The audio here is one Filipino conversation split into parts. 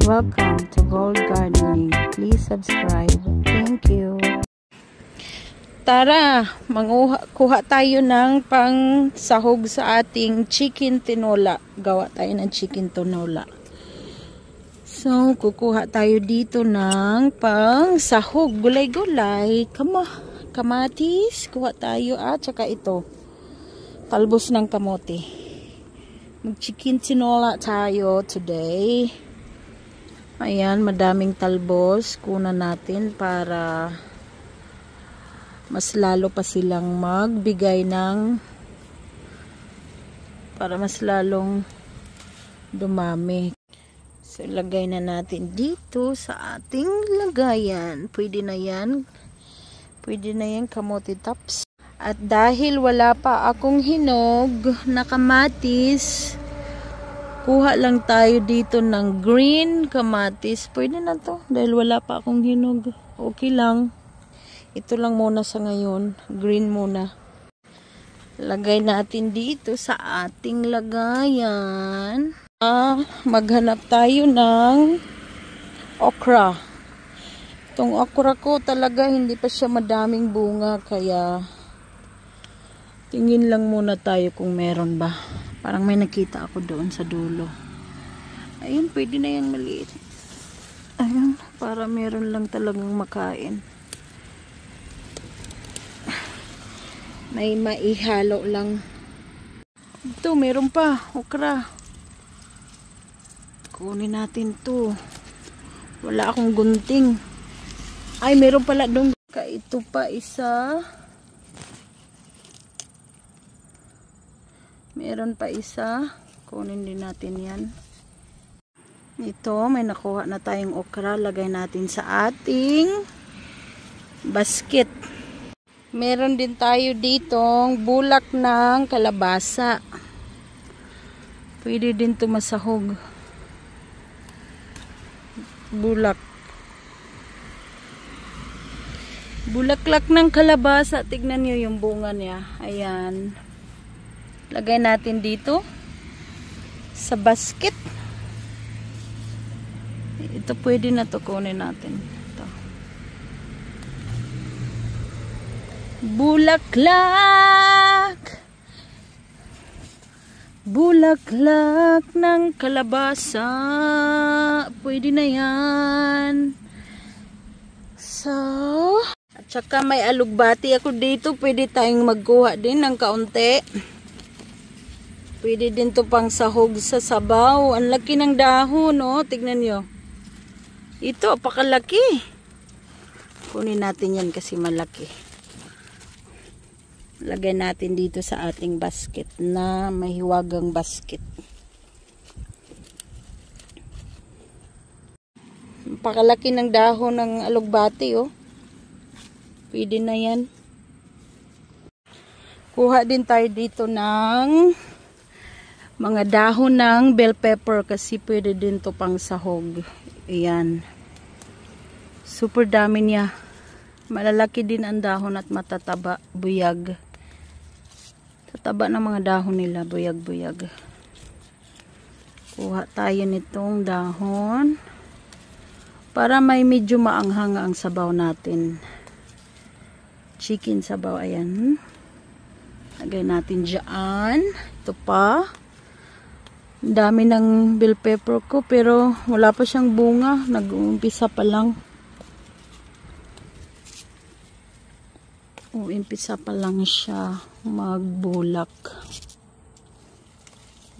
Welcome to Gold Gardening. Please subscribe. Thank you. Tara, kuha tayo ng pang sahog sa ating chicken tinola. Gawa tayo ng chicken tinola. So, kukuha tayo dito ng pang sahog. Gulay-gulay. Kamatis. Kuha tayo at saka ito. Talbos ng kamote. Mag-chicken tinola tayo today. Ayan, madaming talbos. Kunan natin para mas lalo pa silang magbigay ng para mas lalong dumami. So, lagay na natin dito sa ating lagayan. Pwede na yan. Pwede na yan kamote tops. At dahil wala pa akong hinog na kamatis, kuha lang tayo dito ng green kamatis. Pwede na to dahil wala pa akong hinog. Okay lang. Ito lang muna sa ngayon. Green muna. Lagay natin dito sa ating lagayan. Maghanap tayo ng okra. Itong okra ko talaga hindi pa siya madaming bunga. Kaya tingin lang muna tayo kung meron ba. Parang may nakita ako doon sa dulo. Ayun, pwede na yan maliit. Ayun, para meron lang talagang makain. May maihalo lang. Ito, meron pa. Okra. Kunin natin to. Wala akong gunting. Ay, meron pala doon. Ito pa isa. Meron pa isa. Kunin din natin yan. Ito, may nakuha na tayong okra. Lagay natin sa ating basket. Meron din tayo ditong bulak ng kalabasa. Pwede din ito masahog. Bulak. Bulaklak ng kalabasa. Tignan nyo yung bunga niya. Ayan. Lagay natin dito sa basket. Ito pwede na to, kunin natin. Ito. Bulaklak. Bulaklak ng kalabasa. Pwede na yan. So, at saka may alugbati ako dito. Pwede tayong magkuha din ng kaunti. Pwede din to pang sahog sa sabaw. Ang laki ng dahon, no? Tignan nyo. Ito, apakalaki. Kunin natin yan kasi malaki. Lagay natin dito sa ating basket na mahiwagang basket. Apakalaki ng dahon ng alugbati, oh. Pwede na yan. Kuha din tayo dito ng mga dahon ng bell pepper kasi pwede din to pang sahog. Ayan. Super dami niya. Malalaki din ang dahon at matataba. Buyag. Tataba ng mga dahon nila. Buyag-buyag. Kuha tayo nitong dahon para may medyo maanghang ang sabaw natin. Chicken sabaw. Ayan. Lagay natin dyan. Ito pa. Dami ng bell pepper ko pero wala pa siyang bunga. Nag-uumpisa pa lang. Uumpisa pa lang siya magbulak.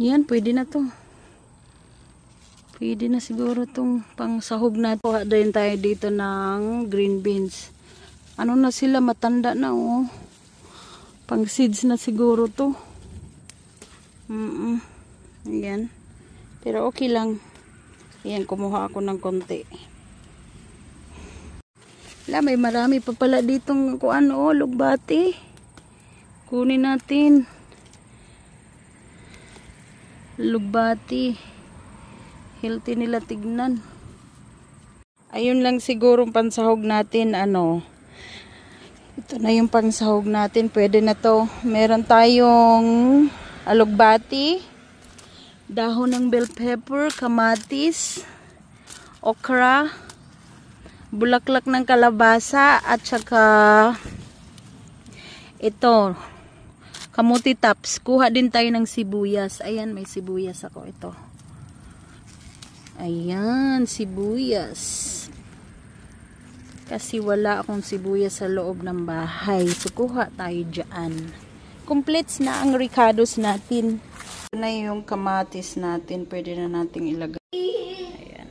Yan, pwede na to. Pwede na siguro tong pang sahog na. Kuha din tayo dito ng green beans. Ano na sila, matanda na, oh. Pang seeds na siguro to. Ayan. Pero okay lang. Ayan, kumuha ako ng konti. May marami pa pala ditong kuano, lugbati. Kunin natin. Lugbati. Healthy nila tignan. Ayun lang siguro pansahog natin, ano. Ito na yung pansahog natin. Pwede na to. Meron tayong alugbati, dahon ng bell pepper, kamatis, okra, bulaklak ng kalabasa, at saka ito, kamuti tops. Kuha din tayo ng sibuyas. Ayan, may sibuyas ako. Ito. Ayan, sibuyas. Kasi wala akong sibuyas sa loob ng bahay. So, kuha tayo dyan. Completes na ang ricados natin. Ito na yung kamatis natin. Pwede na nating ilagay. Ayan.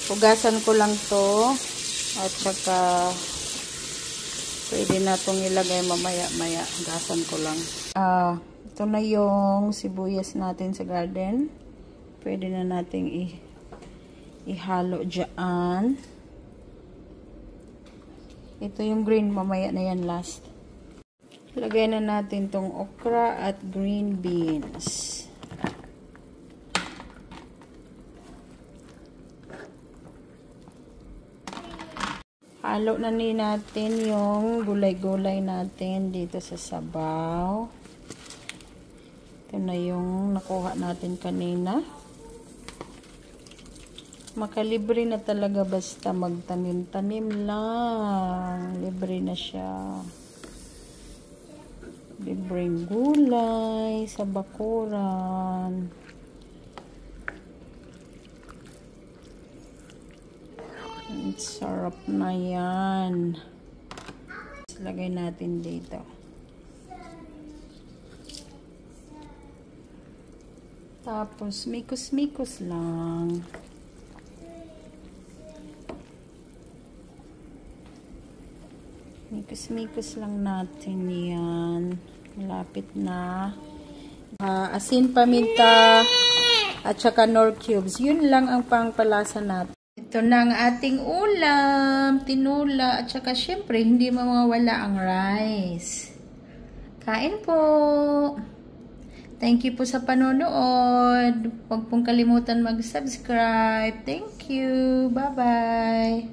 Hugasan ko lang to. At saka pwede na itong ilagay mamaya-maya. Hugasan ko lang. Ito na yung sibuyas natin sa garden. Pwede na nating ihalo dyan. Ito yung green, mamaya na yan last. Lagay na natin tong okra at green beans. Halo na natin yung gulay-gulay natin dito sa sabaw. Ito na yung nakuha natin kanina. Makalibre na talaga basta magtanim-tanim lang. Libre na siya. Libreng gulay sa bakuran. Ang sarap na yan. Lagay natin dito. Tapos, mikos-mikos lang. Mikos-mikos lang natin yan. Malapit na. Asin, paminta, at saka nor cubes. Yun lang ang pangpalasa natin. Ito na ang ating ulam. Tinula. At saka syempre, hindi mawawala ang rice. Kain po. Thank you po sa panonood. Huwag pong kalimutan mag-subscribe. Thank you. Bye-bye.